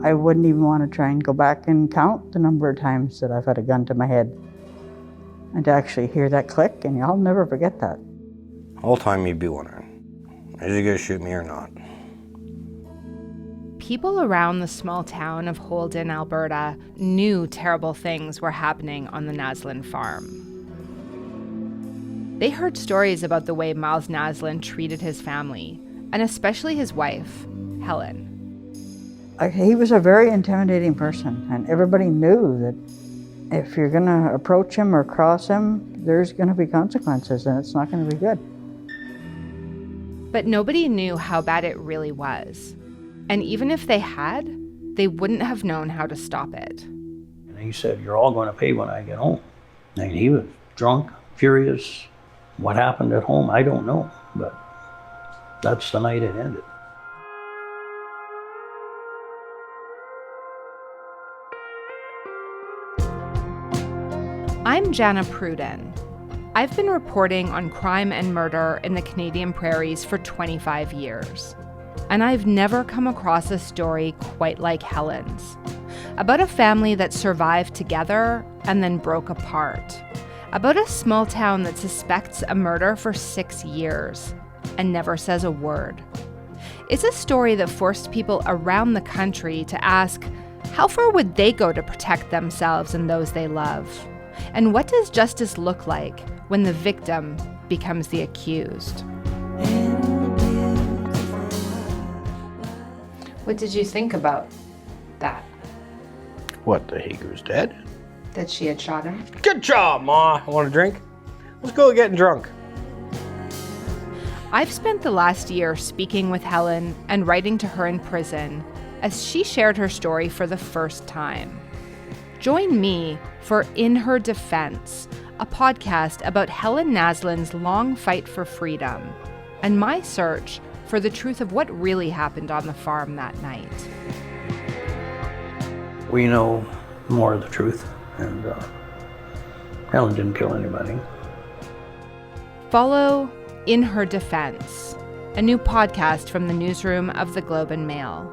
I wouldn't even want to try and go back and count the number of times that I've had a gun to my head. And to actually hear that click, and I'll never forget that. All the time you'd be wondering, is he gonna shoot me or not? People around the small town of Holden, Alberta, knew terrible things were happening on the Naslund farm. They heard stories about the way Miles Naslund treated his family, and especially his wife, Helen. He was a very intimidating person, and everybody knew that if you're going to approach him or cross him, there's going to be consequences, and it's not going to be good. But nobody knew how bad it really was. And even if they had, they wouldn't have known how to stop it. And he said, "You're all going to pay when I get home." And he was drunk, furious. What happened at home, I don't know, but that's the night it ended. I'm Jana Pruden. I've been reporting on crime and murder in the Canadian prairies for 25 years. And I've never come across a story quite like Helen's. About a family that survived together and then broke apart. About a small town that suspects a murder for 6 years and never says a word. It's a story that forced people around the country to ask, how far would they go to protect themselves and those they love? And what does justice look like when the victim becomes the accused? What did you think about that? What, the Hager's dead? That she had shot him? Good job, Ma! Want a drink? Let's go getting drunk. I've spent the last year speaking with Helen and writing to her in prison as she shared her story for the first time. Join me for In Her Defense, a podcast about Helen Naslund's long fight for freedom and my search for the truth of what really happened on the farm that night. We know more of the truth, and Helen didn't kill anybody. Follow In Her Defense, a new podcast from the newsroom of the Globe and Mail.